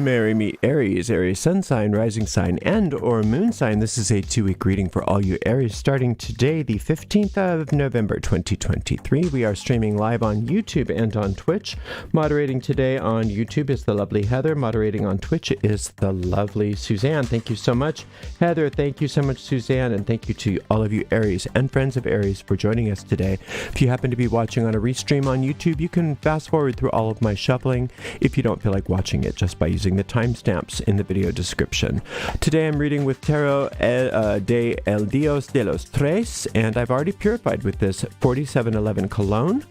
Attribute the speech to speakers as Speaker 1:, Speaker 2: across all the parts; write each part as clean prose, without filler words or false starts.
Speaker 1: Mary meet Aries, Aries sun sign, rising sign, and or moon sign. This is a 2-week reading for all you Aries starting today, the 15th of November, 2023. We are streaming live on YouTube and on Twitch. Moderating today on YouTube is the lovely Heather. Moderating on Twitch is the lovely Suzanne. Thank you so much, Heather. Thank you so much, Suzanne. And thank you to all of you Aries and friends of Aries for joining us today. If you happen to be watching on a restream on YouTube, you can fast forward through all of my shuffling if you don't feel like watching it just by using the timestamps in the video description. Today I'm reading with Tarot de El Dios de los Tres, and I've already purified with this 4711 cologne,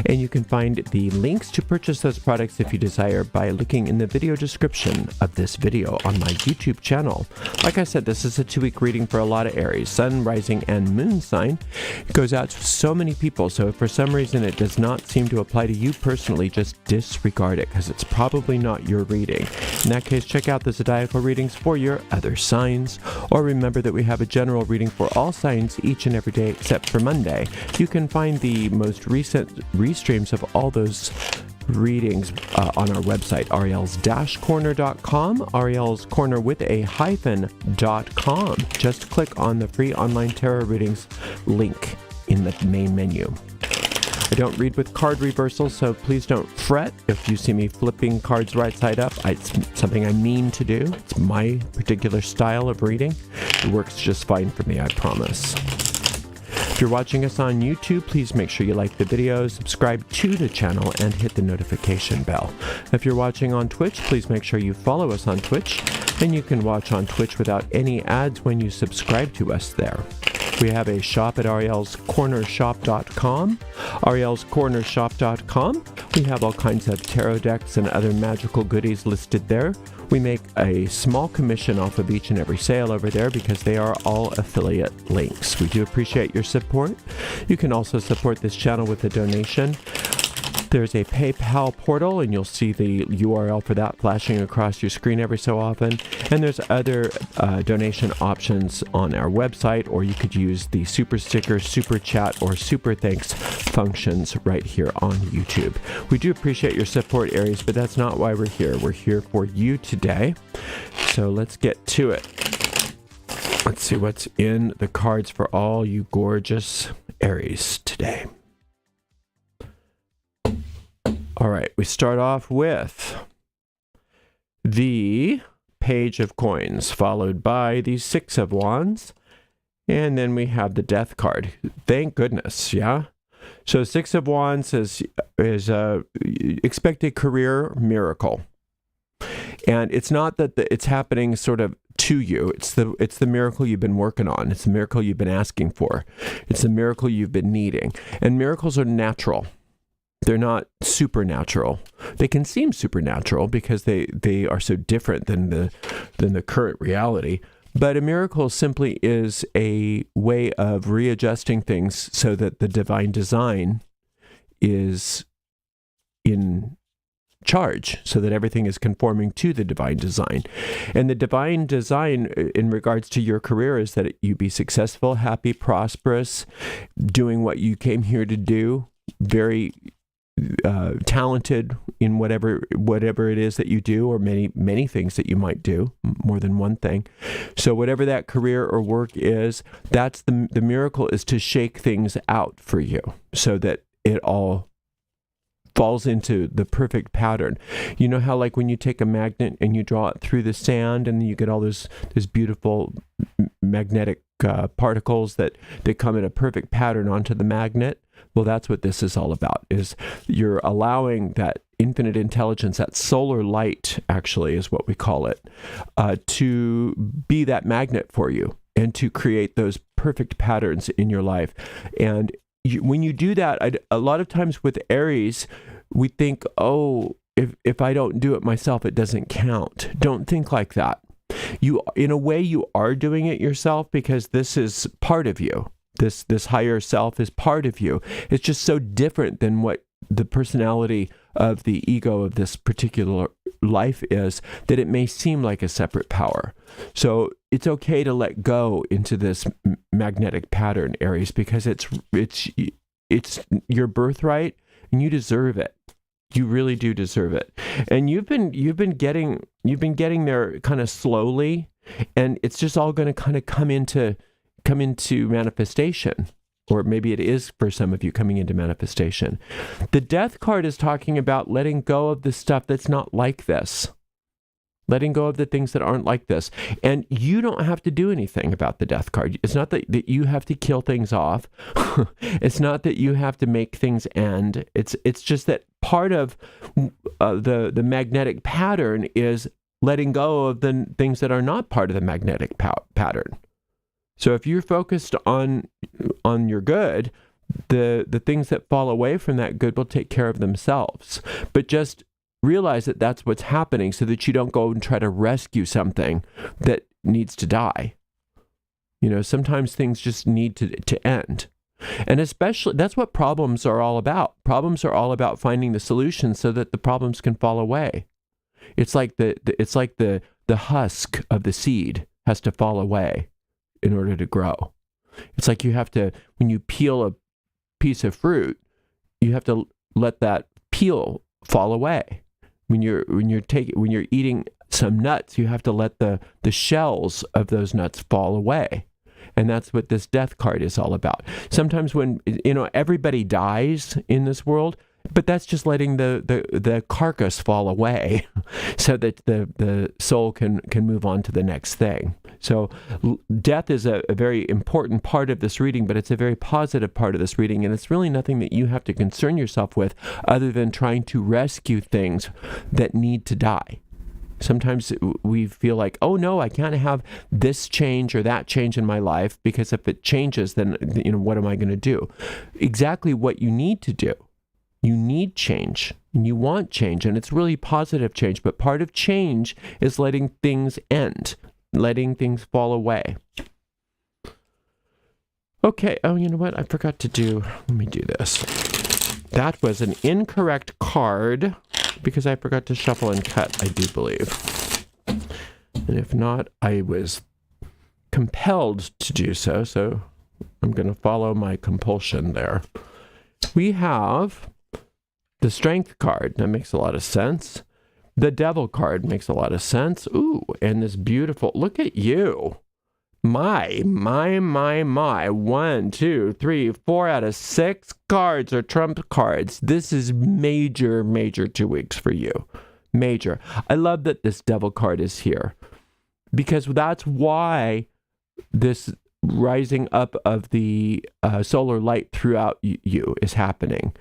Speaker 1: and you can find the links to purchase those products if you desire by looking in the video description of this video on my YouTube channel. Like I said, this is a 2-week reading for a lot of Aries, Sun, Rising, and Moon sign. It goes out to so many people, so if for some reason it does not seem to apply to you personally, just disregard it because it's probably not your reading. In that case, check out the zodiacal readings for your other signs, or remember that we have a general reading for all signs each and every day except for Monday. You can find the most recent restreams of all those readings on our website, ariels-corner.com, Ariel's Corner with a hyphen.com. Just click on the free online tarot readings link in the main menu. I don't read with card reversals, so please don't fret if you see me flipping cards right side up. It's something I mean to do. It's my particular style of reading. It works just fine for me, I promise. If you're watching us on YouTube, please make sure you like the video, subscribe to the channel, and hit the notification bell. If you're watching on Twitch, please make sure you follow us on Twitch, and you can watch on Twitch without any ads when you subscribe to us there. We have a shop at arielscornershop.com, arielscornershop.com. We have all kinds of tarot decks and other magical goodies listed there. We make a small commission off of each and every sale over there because they are all affiliate links. We do appreciate your support. You can also support this channel with a donation. There's a PayPal portal, and you'll see the URL for that flashing across your screen every so often. And there's other donation options on our website, or you could use the super sticker, super chat, or super thanks functions right here on YouTube. We do appreciate your support, Aries, but that's not why we're here. We're here for you today. So let's get to it. Let's see what's in the cards for all you gorgeous Aries today. All right, we start off with the Page of Coins, followed by the Six of Wands, and then we have the Death card. Thank goodness, yeah? So Six of Wands is a expected career miracle. And it's not that it's happening sort of to you. It's the miracle you've been working on. It's the miracle you've been asking for. It's the miracle you've been needing. And miracles are natural. They're not supernatural. They can seem supernatural because they are so different than the current reality. But a miracle simply is a way of readjusting things so that the divine design is in charge, so that everything is conforming to the divine design. And the divine design in regards to your career is that you be successful, happy, prosperous, doing what you came here to do, very talented in whatever it is that you do, or many things that you might do, more than one thing. So whatever that career or work is, that's the miracle, is to shake things out for you so that it all falls into the perfect pattern. You know how, like, when you take a magnet and you draw it through the sand, and you get all those beautiful magnetic particles that they come in a perfect pattern onto the magnet? Well, that's what this is all about, is you're allowing that infinite intelligence, that solar light, actually is what we call it, to be that magnet for you and to create those perfect patterns in your life. And when you do that, a lot of times with Aries, we think, oh, if I don't do it myself, it doesn't count. Don't think like that. In a way, you are doing it yourself because this is part of you. This higher self is part of you. It's just so different than what the personality of the ego of this particular life is, that it may seem like a separate power. So it's okay to let go into this magnetic pattern, Aries, because it's your birthright and you deserve it. You really do deserve it. And you've been getting there kind of slowly, and it's just all going to kind of come into manifestation. Or maybe it is for some of you coming into manifestation. The Death card is talking about letting go of the stuff that's not like this. Letting go of the things that aren't like this. And you don't have to do anything about the Death card. It's not that you have to kill things off. It's not that you have to make things end. It's just that part of the magnetic pattern is letting go of the things that are not part of the magnetic pattern. So if you're focused on your good, the things that fall away from that good will take care of themselves. But just realize that that's what's happening so that you don't go and try to rescue something that needs to die. Sometimes things just need to end. And especially, that's what problems are all about. Problems are all about finding the solution so that the problems can fall away. It's like the husk of the seed has to fall away in order to grow. It's like you have to, when you peel a piece of fruit, you have to let that peel fall away. When you're eating some nuts, you have to let the shells of those nuts fall away. And that's what this Death card is all about. Sometimes when, everybody dies in this world, but that's just letting the carcass fall away so that the soul can move on to the next thing. So death is a very important part of this reading, but it's a very positive part of this reading, and it's really nothing that you have to concern yourself with other than trying to rescue things that need to die. Sometimes we feel like, oh no, I can't have this change or that change in my life, because if it changes, then what am I going to do? Exactly what you need to do. You need change, and you want change, and it's really positive change. But part of change is letting things end, letting things fall away. Okay, oh, you know what? I forgot to do, let me do this. That was an incorrect card because I forgot to shuffle and cut, I do believe. And if not, I was compelled to do so, so I'm going to follow my compulsion there. We have the Strength card. That makes a lot of sense. The Devil card makes a lot of sense. Ooh, and this beautiful, look at you. My. 1, 2, 3, 4 out of 6 cards are trump cards. This is major 2 weeks for you. Major. I love that this Devil card is here, because that's why this rising up of the solar light throughout you is happening.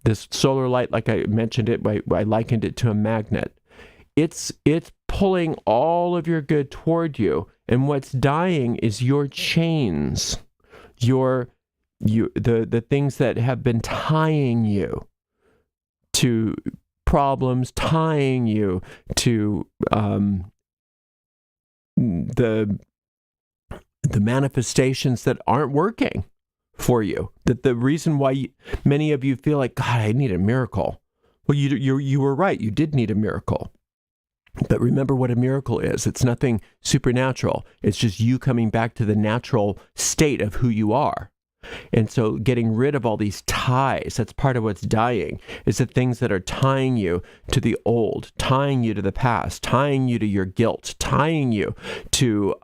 Speaker 1: This solar light, like I mentioned it, I likened it to a magnet. It's pulling all of your good toward you, and what's dying is your chains, the things that have been tying you to problems, tying you to the manifestations that aren't working for you. That the reason why many of you feel like, God, I need a miracle. Well, you were right. You did need a miracle. But remember what a miracle is. It's nothing supernatural. It's just you coming back to the natural state of who you are. And so getting rid of all these ties, that's part of what's dying, is the things that are tying you to the old, tying you to the past, tying you to your guilt, tying you to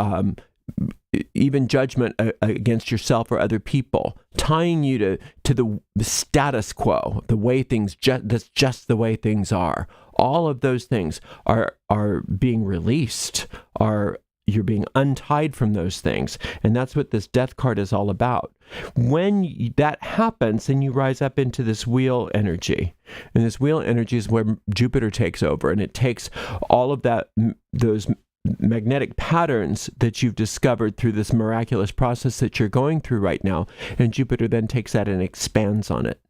Speaker 1: even judgment against yourself or other people, tying you to the status quo, the way things, that's just the way things are. All of those things are being released, you're being untied from those things. And that's what this Death card is all about. When that happens, then you rise up into this wheel energy. And this wheel energy is where Jupiter takes over. And it takes all of those magnetic patterns that you've discovered through this miraculous process that you're going through right now. And Jupiter then takes that and expands on it.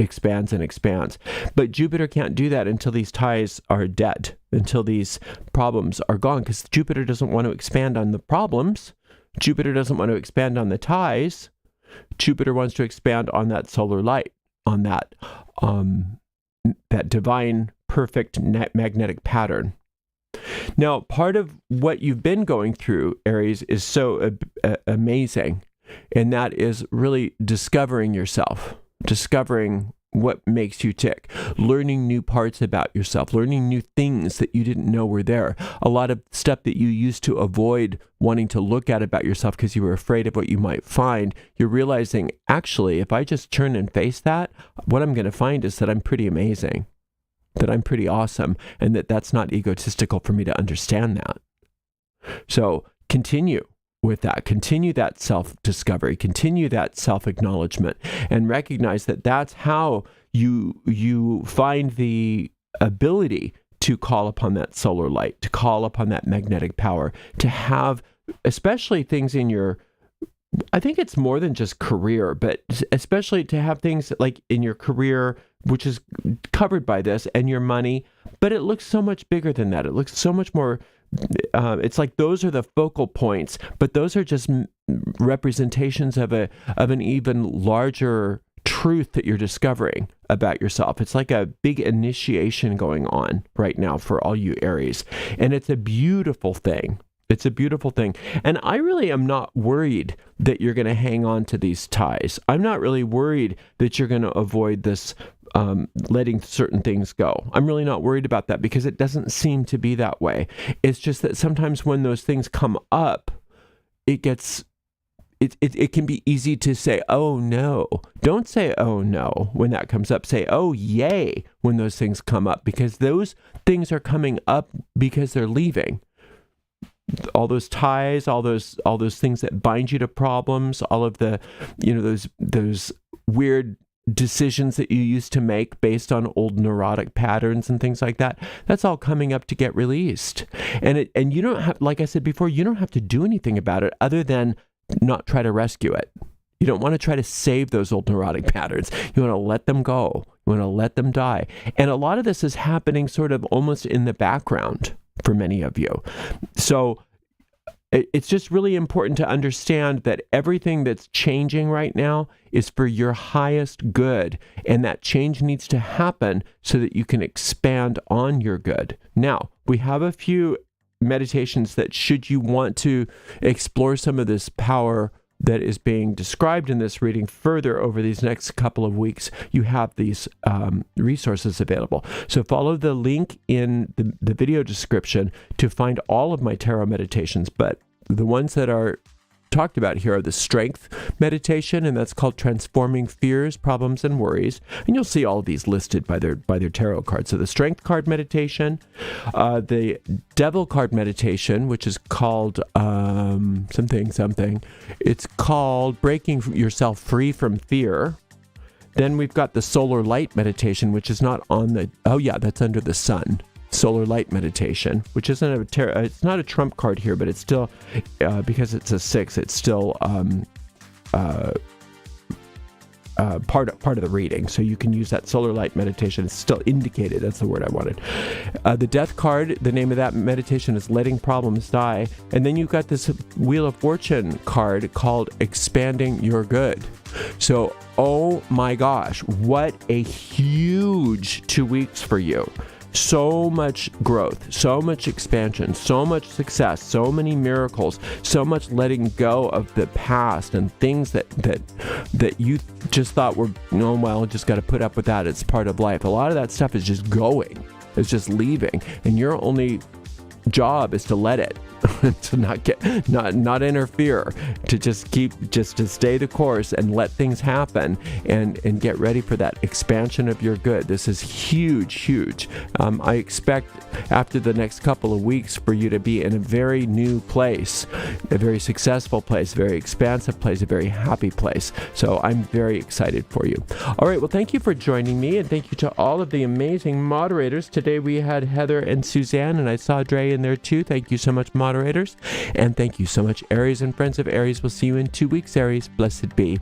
Speaker 1: Expands and expands. But Jupiter can't do that until these ties are dead, until these problems are gone, because Jupiter doesn't want to expand on the problems. Jupiter doesn't want to expand on the ties. Jupiter wants to expand on that solar light, on that divine, perfect magnetic pattern. Now, part of what you've been going through, Aries, is so amazing, and that is really discovering yourself, discovering what makes you tick, learning new parts about yourself, learning new things that you didn't know were there. A lot of stuff that you used to avoid wanting to look at about yourself because you were afraid of what you might find. You're realizing, actually, if I just turn and face that, what I'm going to find is that I'm pretty amazing, that I'm pretty awesome, and that that's not egotistical for me to understand that. So continue with that. Continue that self-discovery. Continue that self-acknowledgement, and recognize that that's how you find the ability to call upon that solar light, to call upon that magnetic power, to have especially things in your, I think it's more than just career, but especially to have things like in your career, which is covered by this, and your money, but it looks so much bigger than that. It looks so much more, it's like those are the focal points, but those are just representations of an even larger truth that you're discovering about yourself. It's like a big initiation going on right now for all you Aries, and it's a beautiful thing. It's a beautiful thing. And I really am not worried that you're going to hang on to these ties. I'm not really worried that you're going to avoid this letting certain things go. I'm really not worried about that because it doesn't seem to be that way. It's just that sometimes when those things come up, it can be easy to say, oh no. Don't say, oh no, when that comes up. Say, oh yay, when those things come up, because those things are coming up because they're leaving. All those ties, all those things that bind you to problems, all of the, those weird decisions that you used to make based on old neurotic patterns and things like that, that's all coming up to get released. And you don't have, like I said before, you don't have to do anything about it other than not try to rescue it. You don't want to try to save those old neurotic patterns. You want to let them go. You want to let them die. And a lot of this is happening sort of almost in the background for many of you. So it's just really important to understand that everything that's changing right now is for your highest good, and that change needs to happen so that you can expand on your good. Now, we have a few meditations that, should you want to explore some of this power that is being described in this reading further over these next couple of weeks, you have these resources available. So follow the link in the video description to find all of my tarot meditations, but the ones that are talked about here are the strength meditation, and that's called Transforming Fears, Problems, and Worries. And you'll see all of these listed by their tarot cards. So the strength card meditation, the devil card meditation, which is called something. It's called Breaking Yourself Free from Fear. Then we've got the solar light meditation, which is not on the, that's under the sun. Solar light meditation, which isn't it's not a trump card here, but it's still, because it's a 6, it's still part of the reading. So you can use that solar light meditation. It's still indicated. That's the word I wanted. The death card, the name of that meditation is Letting Problems Die. And then you've got this Wheel of Fortune card called Expanding Your Good. So, oh my gosh, what a huge 2 weeks for you. So much growth, so much expansion, so much success, so many miracles, so much letting go of the past and things that you just thought were, just got to put up with that. It's part of life. A lot of that stuff is just going. It's just leaving. And your only job is to let it, to not interfere, to to stay the course and let things happen and get ready for that expansion of your good. This is huge. I expect after the next couple of weeks for you to be in a very new place, a very successful place, a very expansive place, a very happy place. So I'm very excited for you. All right, well, thank you for joining me, and thank you to all of the amazing moderators. Today we had Heather and Suzanne, and I saw Dre in there too. Thank you so much, moderators. And thank you so much, Aries and friends of Aries. We'll see you in 2 weeks, Aries. Blessed be.